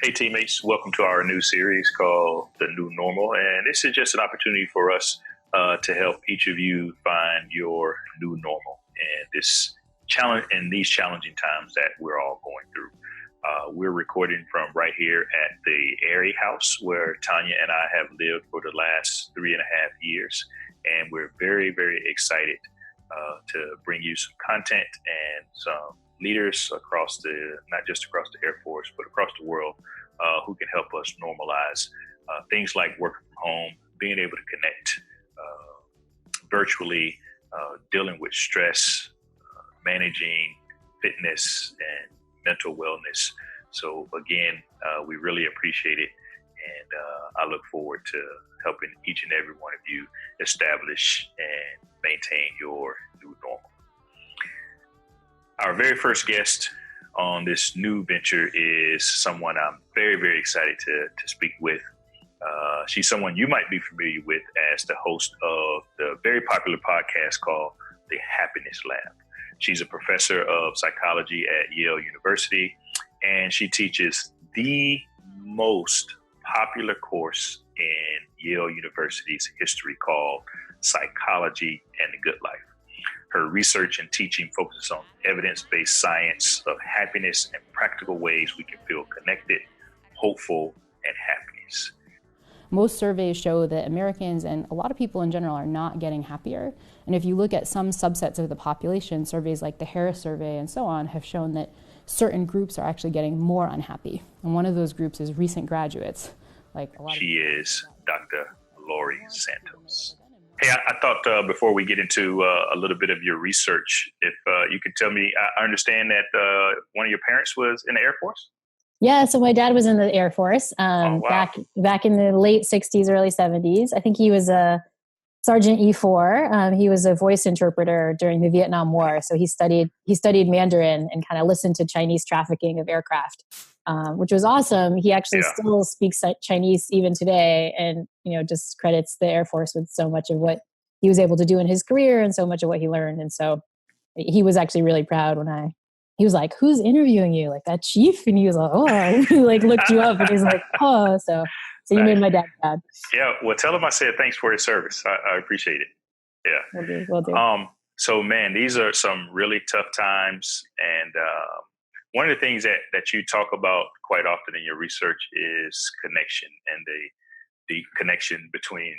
Hey teammates, welcome to our new series called The New Normal. And this is just an opportunity for us to help each of you find your new normal and this challenge in these challenging times that we're all going through. We're recording from right here at the Airy House where Tanya and I have lived for the last 3.5 years. And we're very, very excited to bring you some content and some leaders across not just across the Air Force, but across the world who can help us normalize things like working from home, being able to connect virtually, dealing with stress, managing fitness and mental wellness. So again, we really appreciate it. And I look forward to helping each and every one of you establish and maintain your new normal. Our very first guest on this new venture is someone I'm very, very excited to speak with. She's someone you might be familiar with as the host of the very popular podcast called The Happiness Lab. She's a professor of psychology at Yale University, and she teaches the most popular course in Yale University's history called Psychology and the Good Life. Her research and teaching focuses on evidence-based science of happiness and practical ways we can feel connected, hopeful, and happiness. Most surveys show that Americans and a lot of people in general are not getting happier. And if you look at some subsets of the population, surveys like the Harris survey and so on have shown that certain groups are actually getting more unhappy. And one of those groups is recent graduates. She is Dr. Lori Santos. Hey, I thought before we get into a little bit of your research, if you could tell me, I understand that one of your parents was in the Air Force? Yeah, so my dad was in the Air Force wow. back in the late 60s, early 70s. I think he was a Sergeant E4. He was a voice interpreter during the Vietnam War. So he studied Mandarin and kind of listened to Chinese trafficking of aircraft, which was awesome. He actually still speaks Chinese even today, and just credits the Air Force with so much of what he was able to do in his career and so much of what he learned. And so he was actually really proud when he was like, "Who's interviewing you? Like that chief?" And he was like, "Oh," he looked you up, and he's like, "Oh," so you made my dad proud. Yeah, well, tell him I said thanks for his service. I appreciate it. Yeah, will do. So man, these are some really tough times, and one of the things that you talk about quite often in your research is connection and the connection between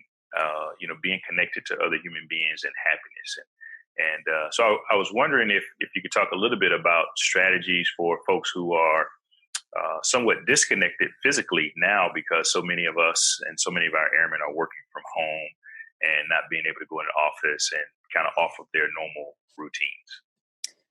being connected to other human beings and happiness. And so I was wondering if you could talk a little bit about strategies for folks who are somewhat disconnected physically now, because so many of us and so many of our airmen are working from home and not being able to go in the office and kind of off of their normal routines.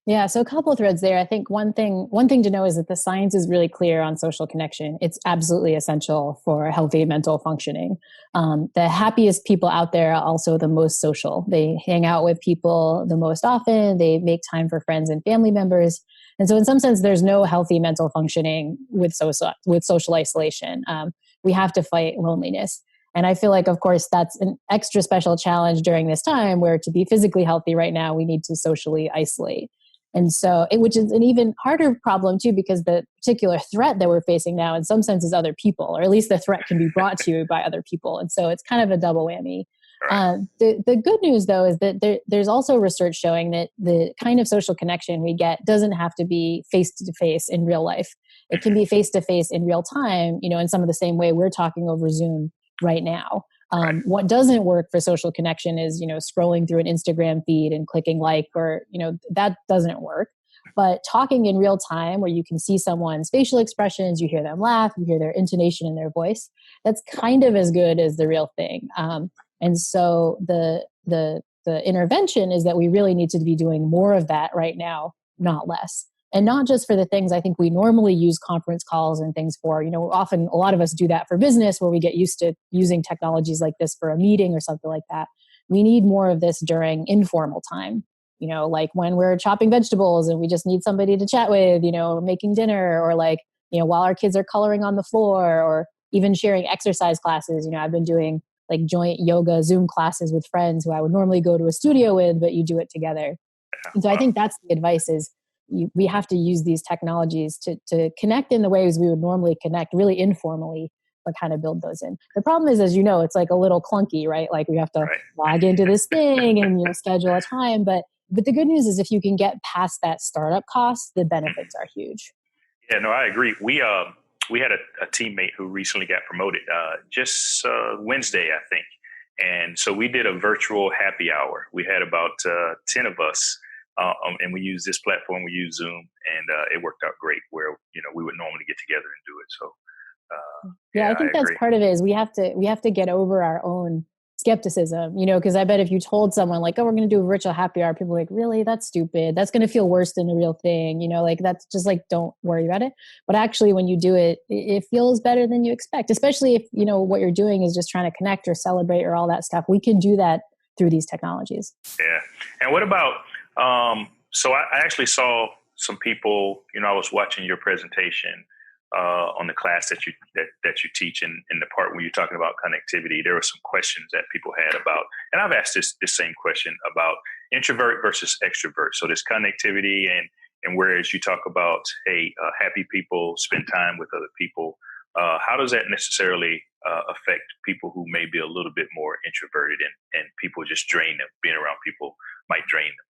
Yeah, so a couple of threads there. I think one thing to know is that the science is really clear on social connection. It's absolutely essential for healthy mental functioning. The happiest people out there are also the most social. They hang out with people the most often. They make time for friends and family members. And so in some sense, there's no healthy mental functioning with social isolation. We have to fight loneliness. And I feel like, of course, that's an extra special challenge during this time where to be physically healthy right now, we need to socially isolate. And so, which is an even harder problem too, because the particular threat that we're facing now in some sense is other people, or at least the threat can be brought to you by other people. And so it's kind of a double whammy. The good news though, is that there's also research showing that the kind of social connection we get doesn't have to be face to face in real life. It can be face to face in real time, in some of the same way we're talking over Zoom right now. What doesn't work for social connection is, scrolling through an Instagram feed and clicking like, or, that doesn't work. But talking in real time where you can see someone's facial expressions, you hear them laugh, you hear their intonation in their voice, that's kind of as good as the real thing. And so the intervention is that we really need to be doing more of that right now, not less. And not just for the things I think we normally use conference calls and things for. Often a lot of us do that for business where we get used to using technologies like this for a meeting or something like that. We need more of this during informal time, like when we're chopping vegetables and we just need somebody to chat with, or making dinner, or while our kids are coloring on the floor, or even sharing exercise classes. I've been doing like joint yoga Zoom classes with friends who I would normally go to a studio with, but you do it together. And so I think that's the advice is, we have to use these technologies to connect in the ways we would normally connect, really informally, but kind of build those in. The problem is, as you know, it's like a little clunky, right? Like we have to log into this thing and schedule a time. But the good news is if you can get past that startup cost, the benefits are huge. Yeah, no, I agree. We had a teammate who recently got promoted just Wednesday, I think. And so we did a virtual happy hour. We had about 10 of us, and we use this platform. We use Zoom, and it worked out great. Where we would normally get together and do it. So I think that's part of it. Is we have to get over our own skepticism, because I bet if you told someone like, oh, we're going to do a virtual happy hour, people are like, really? That's stupid. That's going to feel worse than the real thing. Like that's just like, don't worry about it. But actually when you do it, it feels better than you expect, especially if, what you're doing is just trying to connect or celebrate or all that stuff. We can do that through these technologies. Yeah. And what about, so I actually saw some people, I was watching your presentation on the class that you teach, in the part where you're talking about connectivity. There were some questions that people had about, and I've asked this same question about introvert versus extrovert. So this connectivity, and whereas you talk about, hey, happy people spend time with other people, how does that necessarily affect people who may be a little bit more introverted, and people just drain them? Being around people might drain them.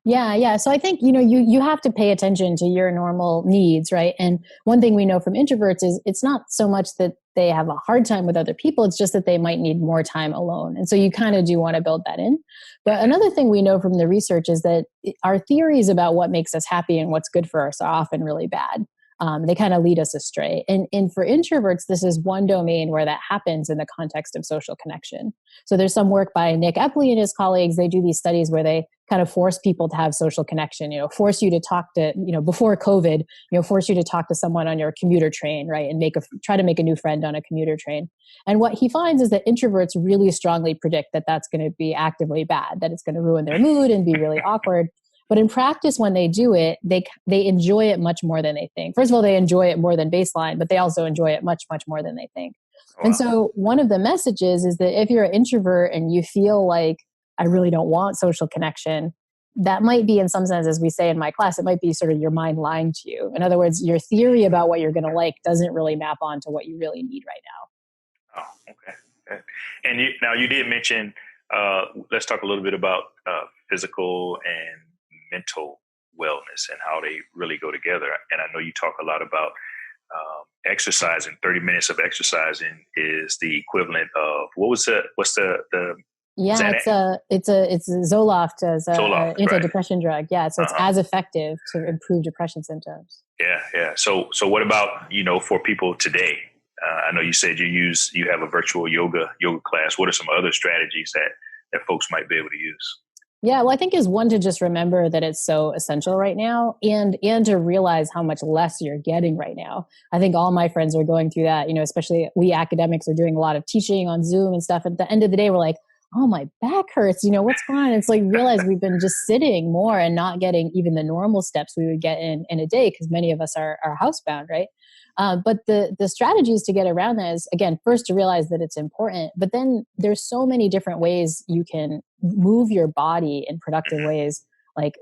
Yeah. So I think, you have to pay attention to your normal needs, right? And one thing we know from introverts is it's not so much that they have a hard time with other people. It's just that they might need more time alone. And so you kind of do want to build that in. But another thing we know from the research is that our theories about what makes us happy and what's good for us are often really bad. They kind of lead us astray. And for introverts, this is one domain where that happens in the context of social connection. So there's some work by Nick Epley and his colleagues. They do these studies where they kind of force people to have social connection, force you to talk to, before COVID, force you to talk to someone on your commuter train, right? And try to make a new friend on a commuter train. And what he finds is that introverts really strongly predict that that's going to be actively bad, that it's going to ruin their mood and be really awkward. But in practice, when they do it, they enjoy it much more than they think. First of all, they enjoy it more than baseline, but they also enjoy it much, much more than they think. Wow. And so one of the messages is that if you're an introvert and you feel like, I really don't want social connection, that might be, in some sense, as we say in my class, it might be sort of your mind lying to you. In other words, your theory about what you're going to like doesn't really map onto what you really need right now. Oh, okay. And you did mention, let's talk a little bit about physical and mental wellness and how they really go together. And I know you talk a lot about exercising. 30 minutes of exercising is the equivalent of what's the yeah, it's a Zoloft as an antidepressant drug. Yeah, so it's as effective to improve depression symptoms. Yeah. So what about for people today? I know you said you have a virtual yoga class. What are some other strategies that folks might be able to use? Yeah, well, I think is one to just remember that it's so essential right now, and to realize how much less you're getting right now. I think all my friends are going through that. Especially we academics are doing a lot of teaching on Zoom and stuff. At the end of the day, we're like, oh, my back hurts. What's going on? It's like realize we've been just sitting more and not getting even the normal steps we would get in a day, because many of us are housebound, right? But the strategies to get around that is, again, first to realize that it's important, but then there's so many different ways you can move your body in productive ways, like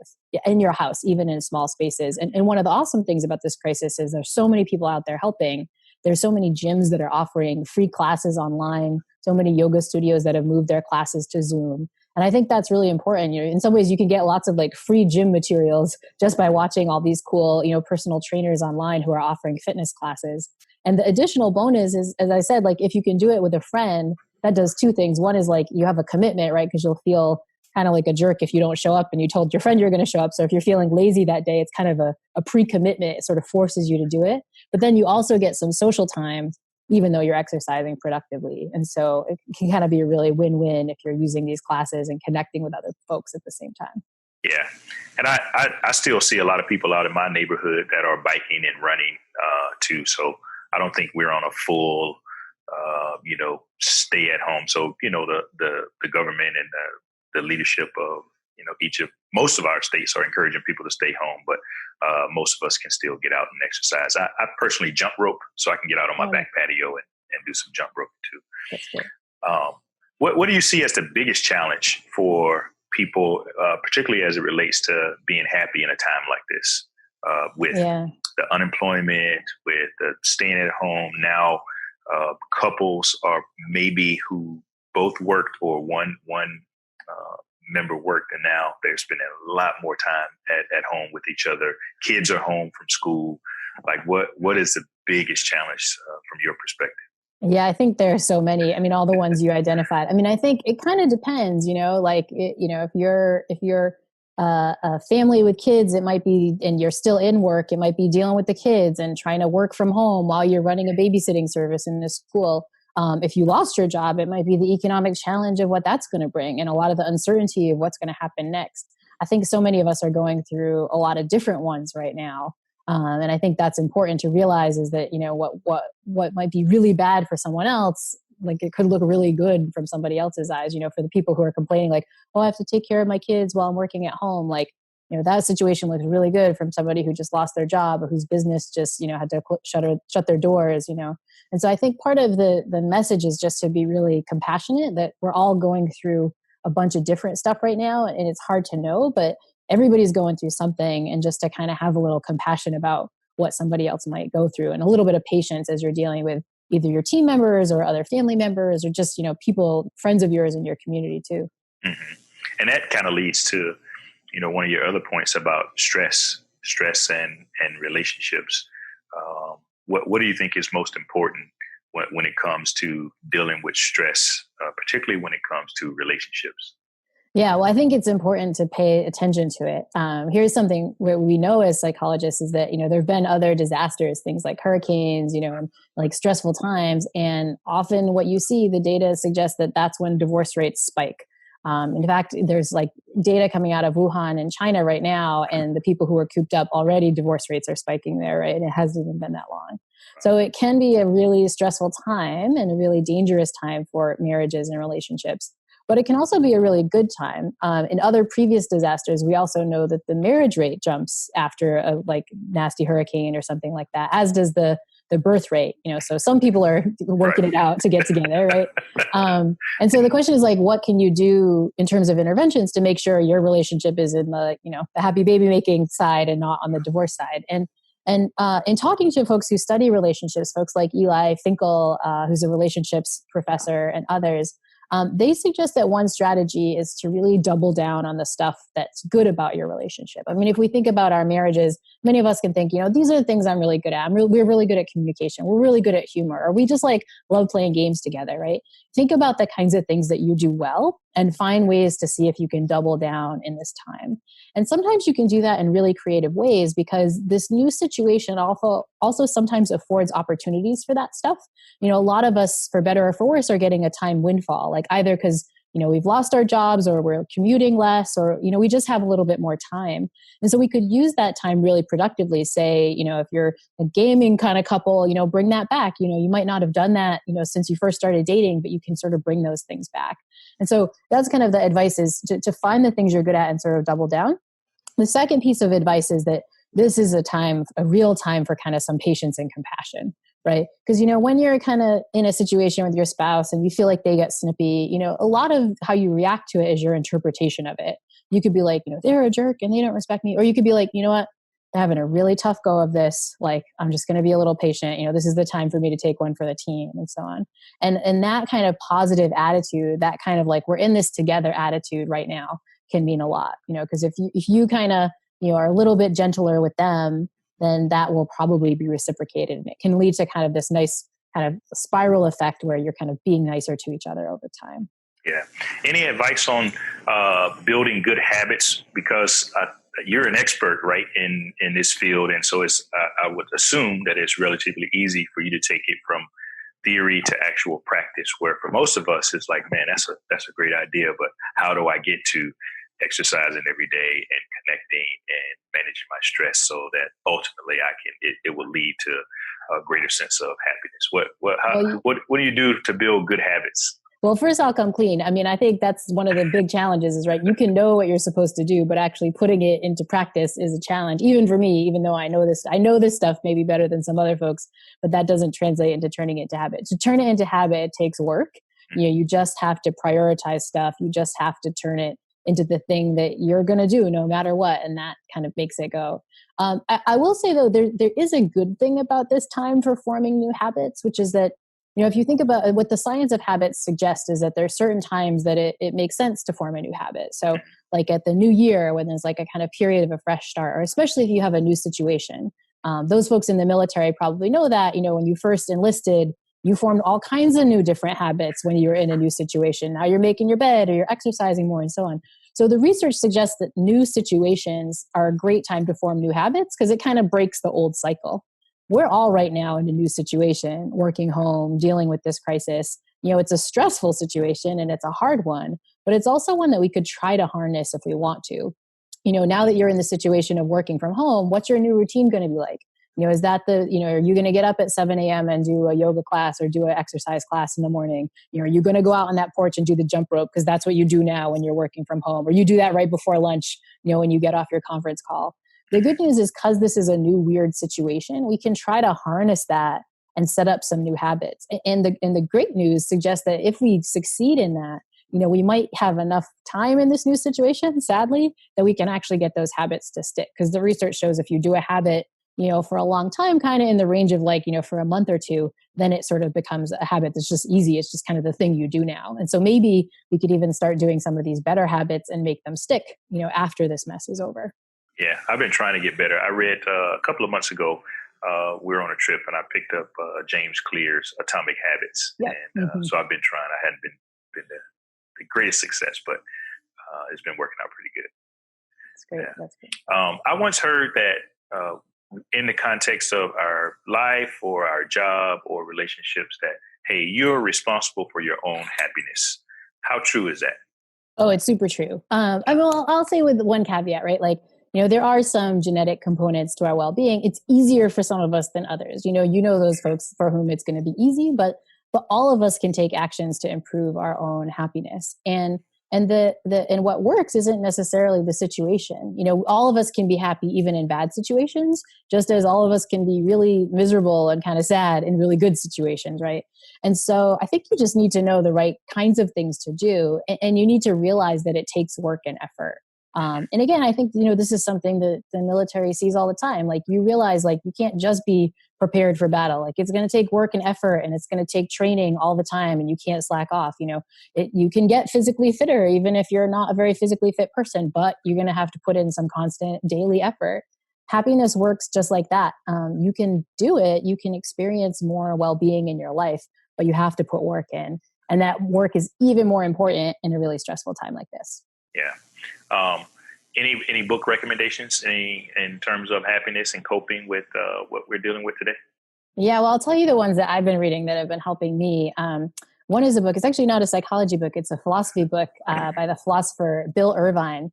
in your house, even in small spaces. And one of the awesome things about this crisis is there's so many people out there helping. There's so many gyms that are offering free classes online, so many yoga studios that have moved their classes to Zoom. And I think that's really important. In some ways you can get lots of like free gym materials just by watching all these cool, personal trainers online who are offering fitness classes. And the additional bonus is, as I said, like if you can do it with a friend, that does two things. One is like you have a commitment, right? Because you'll feel kind of like a jerk if you don't show up and you told your friend you're going to show up. So if you're feeling lazy that day, it's kind of a pre-commitment. It sort of forces you to do it. But then you also get some social time, even though you're exercising productively. And so it can kind of be a really win-win if you're using these classes and connecting with other folks at the same time. Yeah. And I still see a lot of people out in my neighborhood that are biking and running too. So I don't think we're on a full, stay at home. So, the government and the leadership of, most of our states are encouraging people to stay home, but most of us can still get out and exercise. I personally jump rope, so I can get out on my back patio and do some jump roping too. That's good. What do you see as the biggest challenge for people, particularly as it relates to being happy in a time like this, with the unemployment, with the staying at home. Now, couples are maybe who both worked or one member worked, and now they're spending a lot more time at home with each other. Kids are home from school. Like, what is the biggest challenge from your perspective? Yeah, I think there are so many. I mean, all the ones you identified. I mean, I think it kind of depends, if you're a family with kids, it might be, and you're still in work, it might be dealing with the kids and trying to work from home while you're running a babysitting service in the school. If you lost your job, it might be the economic challenge of what that's going to bring and a lot of the uncertainty of what's going to happen next. I think so many of us are going through a lot of different ones right now. And I think that's important to realize is that, what might be really bad for someone else, like it could look really good from somebody else's eyes, for the people who are complaining like, oh, I have to take care of my kids while I'm working at home. Like, that situation looks really good from somebody who just lost their job or whose business just, had to shut their doors, And so I think part of the message is just to be really compassionate that we're all going through a bunch of different stuff right now. And it's hard to know, but everybody's going through something, and just to kind of have a little compassion about what somebody else might go through and a little bit of patience as you're dealing with either your team members or other family members or just, people, friends of yours in your community too. Mm-hmm. And that kind of leads to, one of your other points about stress and relationships. What do you think is most important when it comes to dealing with stress, particularly when it comes to relationships? Yeah, well, I think it's important to pay attention to it. Here's something where we know as psychologists is that, there have been other disasters, things like hurricanes, and like stressful times. And often what you see, the data suggests that that's when divorce rates spike. In fact, there's like data coming out of Wuhan in China right now, and the people who are cooped up already, divorce rates are spiking there, right? And it hasn't even been that long. So it can be a really stressful time and a really dangerous time for marriages and relationships. But it can also be a really good time. In other previous disasters, we also know that the marriage rate jumps after a nasty hurricane or something like that, as does the birth rate. So some people are working it out to get together, right? And so the question is what can you do in terms of interventions to make sure your relationship is in the happy baby making side and not on the divorce side? And in talking to folks who study relationships, folks like Eli Finkel, who's a relationships professor, and others. They suggest that one strategy is to really double down on the stuff that's good about your relationship. I mean, if we think about our marriages, many of us can think, these are the things I'm really good at. We're really good at communication. We're really good at humor. Or we just love playing games together, right? Think about the kinds of things that you do well and find ways to see if you can double down in this time. And sometimes you can do that in really creative ways because this new situation also sometimes affords opportunities for that stuff. A lot of us, for better or for worse, are getting a time windfall, either because we've lost our jobs or we're commuting less or, we just have a little bit more time. And so we could use that time really productively. Say, if you're a gaming kind of couple, bring that back. You might not have done that, since you first started dating, but you can sort of bring those things back. And so that's kind of the advice is to find the things you're good at and sort of double down. The second piece of advice is that this is a real time for kind of some patience and compassion. Right? Because, when you're kind of in a situation with your spouse and you feel like they get snippy, a lot of how you react to it is your interpretation of it. You could be like, they're a jerk and they don't respect me. Or you could be like, you know what? They're having a really tough go of this. I'm just going to be a little patient. This is the time for me to take one for the team and so on. And that kind of positive attitude, that kind of we're in this together attitude right now can mean a lot, because if you kind of, are a little bit gentler with them, then that will probably be reciprocated. And it can lead to kind of this nice kind of spiral effect where you're kind of being nicer to each other over time. Yeah. Any advice on building good habits? Because you're an expert, right, in this field. And so I would assume that it's relatively easy for you to take it from theory to actual practice, where for most of us, it's like, man, that's a great idea. But how do I get to exercising every day and connecting and managing my stress so that ultimately it will lead to a greater sense of happiness? What do you do to build good habits? Well, first I'll come clean. I mean, I think that's one of the big challenges is, right, you can know what you're supposed to do, but actually putting it into practice is a challenge, even for me, even though I know this stuff maybe better than some other folks, but that doesn't translate into turning it into habit. To turn it into habit, it takes work. You just have to prioritize stuff. You just have to turn it into the thing that you're going to do no matter what. And that kind of makes it go. I will say though, there is a good thing about this time for forming new habits, which is that, if you think about what the science of habits suggests is that there are certain times that it makes sense to form a new habit. So like at the new year, when there's like a kind of period of a fresh start, or especially if you have a new situation, those folks in the military probably know that, when you first enlisted, you formed all kinds of new different habits when you were in a new situation. Now you're making your bed or you're exercising more and so on. So the research suggests that new situations are a great time to form new habits because it kind of breaks the old cycle. We're all right now in a new situation, working home, dealing with this crisis. It's a stressful situation and it's a hard one, but it's also one that we could try to harness if we want to. Now that you're in the situation of working from home, what's your new routine going to be like? Is that are you going to get up at 7 a.m. and do a yoga class or do an exercise class in the morning? Are you going to go out on that porch and do the jump rope? Because that's what you do now when you're working from home, or you do that right before lunch, when you get off your conference call. The good news is because this is a new weird situation, we can try to harness that and set up some new habits. And the great news suggests that if we succeed in that, we might have enough time in this new situation, sadly, that we can actually get those habits to stick. Because the research shows if you do a habit, for a long time, kind of in the range of like, for a month or two, then it sort of becomes a habit that's just easy. It's just kind of the thing you do now. And so maybe we could even start doing some of these better habits and make them stick, after this mess is over. Yeah, I've been trying to get better. I read a couple of months ago, we were on a trip and I picked up James Clear's Atomic Habits. Yep. And so I've been trying. I hadn't been the greatest success, but it's been working out pretty good. That's great. Yeah. That's great. I once heard that in the context of our life or our job or relationships that, hey, you're responsible for your own happiness. How true is that? Oh, it's super true. I'll say with one caveat, right? Like, there are some genetic components to our well-being. It's easier for some of us than others. Those folks for whom it's going to be easy, but all of us can take actions to improve our own happiness. And what works isn't necessarily the situation. All of us can be happy even in bad situations, just as all of us can be really miserable and kind of sad in really good situations, right? And so I think you just need to know the right kinds of things to do, and you need to realize that it takes work and effort. And again, I think, this is something that the military sees all the time. Like, you realize, like, you can't just be prepared for battle. Like, it's going to take work and effort, and it's going to take training all the time, and you can't slack off. You can get physically fitter, even if you're not a very physically fit person, but you're going to have to put in some constant daily effort. Happiness works just like that. You can do it. You can experience more well-being in your life, but you have to put work in. And that work is even more important in a really stressful time like this. Yeah. Any book recommendations in terms of happiness and coping with what we're dealing with today? Yeah, well, I'll tell you the ones that I've been reading that have been helping me. One is a book. It's actually not a psychology book. It's a philosophy book by the philosopher Bill Irvine.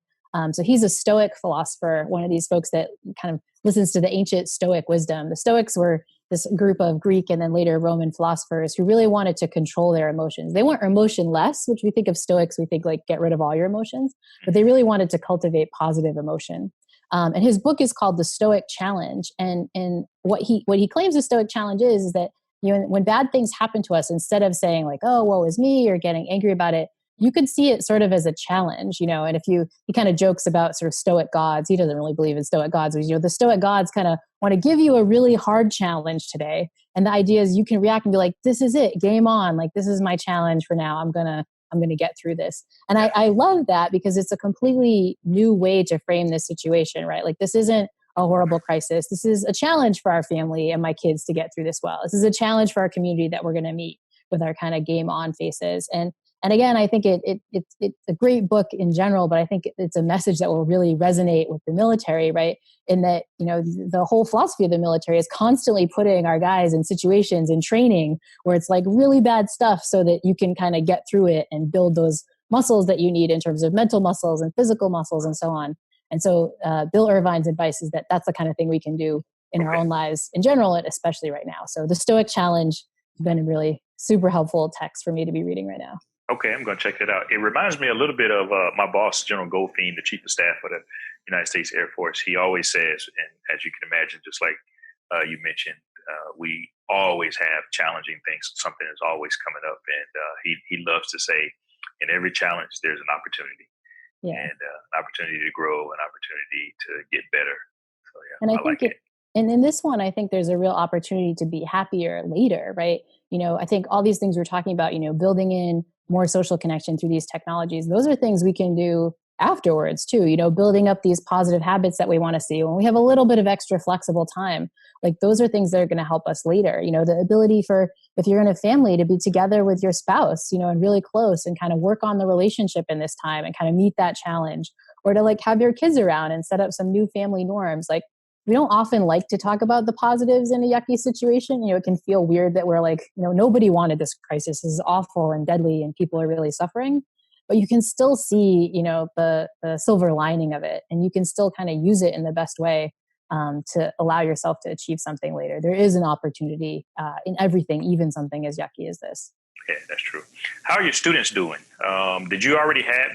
So he's a Stoic philosopher, one of these folks that kind of listens to the ancient Stoic wisdom. The Stoics were this group of Greek and then later Roman philosophers who really wanted to control their emotions. They weren't emotionless, which we think of Stoics, we think like get rid of all your emotions, but they really wanted to cultivate positive emotion. And his book is called The Stoic Challenge. And what he claims the Stoic Challenge is that, when bad things happen to us, instead of saying like, oh, woe is me, or getting angry about it, you could see it sort of as a challenge, and he kind of jokes about sort of Stoic gods. He doesn't really believe in Stoic gods, but the Stoic gods kind of want to give you a really hard challenge today. And the idea is you can react and be like, this is it, game on. Like, this is my challenge for now. I'm going to get through this. And I love that because it's a completely new way to frame this situation, right? Like, this isn't a horrible crisis. This is a challenge for our family and my kids to get through this well. This is a challenge for our community that we're going to meet with our kind of game on faces. And again, I think it's a great book in general, but I think it's a message that will really resonate with the military, right? In that, the whole philosophy of the military is constantly putting our guys in situations in training where it's like really bad stuff so that you can kind of get through it and build those muscles that you need in terms of mental muscles and physical muscles and so on. And so Bill Irvine's advice is that that's the kind of thing we can do in our own lives in general, and especially right now. So the Stoic Challenge has been a really super helpful text for me to be reading right now. Okay, I'm going to check that out. It reminds me a little bit of my boss, General Goldfein, the Chief of Staff for the United States Air Force. He always says, and as you can imagine, just like you mentioned, we always have challenging things. Something is always coming up. And he loves to say, in every challenge, there's an opportunity. Yeah. and an opportunity to grow, an opportunity to get better. So And yeah, I I like think it. and in this one, I think there's a real opportunity to be happier later, right? I think all these things we're talking about, building in more social connection through these technologies, those are things we can do afterwards too, building up these positive habits that we want to see when we have a little bit of extra flexible time. Like those are things that are going to help us later. The ability for, if you're in a family, to be together with your spouse, and really close and kind of work on the relationship in this time and kind of meet that challenge, or to like have your kids around and set up some new family norms. Like, we don't often like to talk about the positives in a yucky situation. It can feel weird that we're like, nobody wanted this crisis. This is awful and deadly and people are really suffering. But you can still see, the silver lining of it. And you can still kind of use it in the best way to allow yourself to achieve something later. There is an opportunity in everything, even something as yucky as this. Yeah, that's true. How are your students doing? Did Yale already have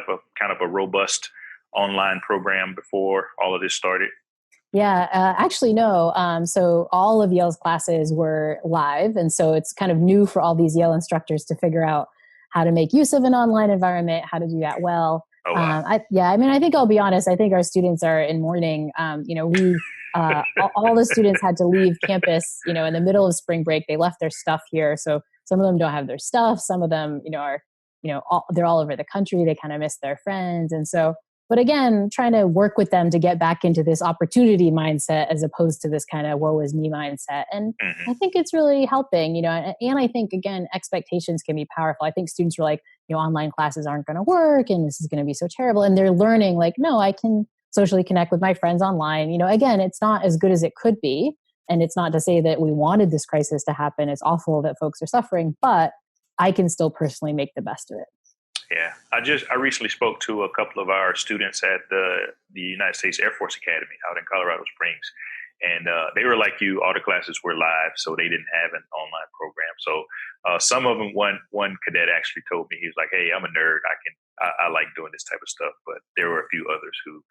a kind of a robust online program before all of this started? Yeah, actually, no. So all of Yale's classes were live. And so it's kind of new for all these Yale instructors to figure out how to make use of an online environment, how to do that well. Oh, wow. I think I'll be honest. I think our students are in mourning. All the students had to leave campus, in the middle of spring break. They left their stuff here. So some of them don't have their stuff. Some of them, they're all over the country. They kind of miss their friends. And so, but again, trying to work with them to get back into this opportunity mindset as opposed to this kind of woe is me mindset. And I think it's really helping, and I think, again, expectations can be powerful. I think students are like, online classes aren't going to work and this is going to be so terrible. And they're learning like, no, I can socially connect with my friends online. Again, it's not as good as it could be. And it's not to say that we wanted this crisis to happen. It's awful that folks are suffering, but I can still personally make the best of it. Yeah, I recently spoke to a couple of our students at the United States Air Force Academy out in Colorado Springs, and they were like you. All the classes were live, so they didn't have an online program. So some of them, one cadet actually told me, he was like, "Hey, I'm a nerd. I like doing this type of stuff." But there were a few others who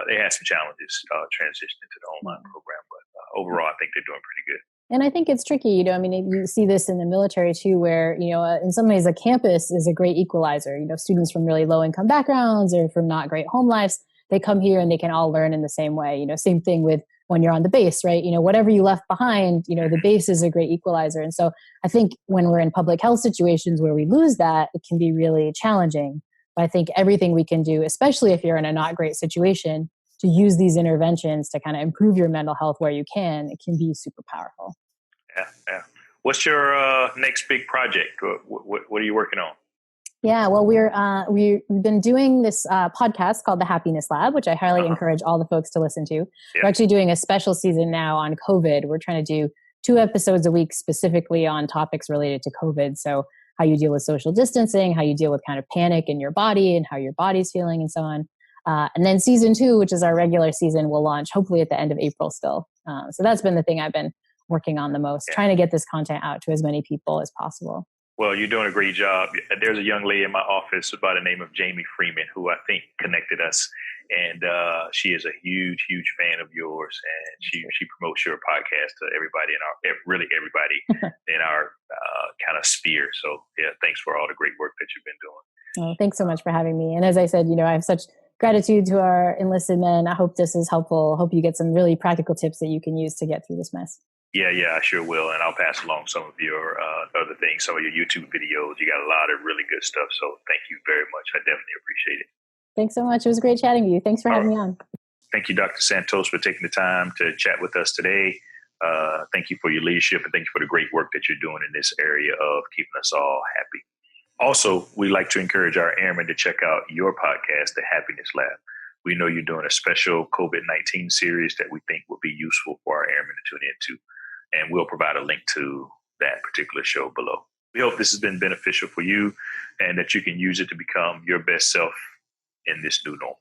they had some challenges transitioning to the online program. But overall, I think they're doing pretty good. And I think it's tricky, you see this in the military too, where, in some ways a campus is a great equalizer. Students from really low income backgrounds or from not great home lives, they come here and they can all learn in the same way. Same thing with when you're on the base, right? Whatever you left behind, the base is a great equalizer. And so I think when we're in public health situations where we lose that, it can be really challenging. But I think everything we can do, especially if you're in a not great situation, to use these interventions to kind of improve your mental health where you can, it can be super powerful. Yeah. What's your next big project? What are you working on? Yeah, well, we've been doing this podcast called The Happiness Lab, which I highly encourage all the folks to listen to. Yeah. We're actually doing a special season now on COVID. We're trying to do 2 episodes a week specifically on topics related to COVID. So how you deal with social distancing, how you deal with kind of panic in your body and how your body's feeling and so on. And then season 2, which is our regular season, will launch hopefully at the end of April still. So that's been the thing I've been working on the most, trying to get this content out to as many people as possible. Well, you're doing a great job. There's a young lady in my office by the name of Jamie Freeman, who I think connected us. And she is a huge, huge fan of yours. And she promotes your podcast to everybody in our kind of sphere. So yeah, thanks for all the great work that you've been doing. Oh, thanks so much for having me. And as I said, I have such gratitude to our enlisted men. I hope this is helpful. I hope you get some really practical tips that you can use to get through this mess. Yeah, I sure will. And I'll pass along some of your other things, some of your YouTube videos. You got a lot of really good stuff. So thank you very much. I definitely appreciate it. Thanks so much. It was great chatting with you. Thanks for having me on. Thank you, Dr. Santos, for taking the time to chat with us today. Thank you for your leadership and thank you for the great work that you're doing in this area of keeping us all happy. Also, we like to encourage our airmen to check out your podcast, The Happiness Lab. We know you're doing a special COVID-19 series that we think will be useful for our airmen to tune into. And we'll provide a link to that particular show below. We hope this has been beneficial for you and that you can use it to become your best self in this new normal.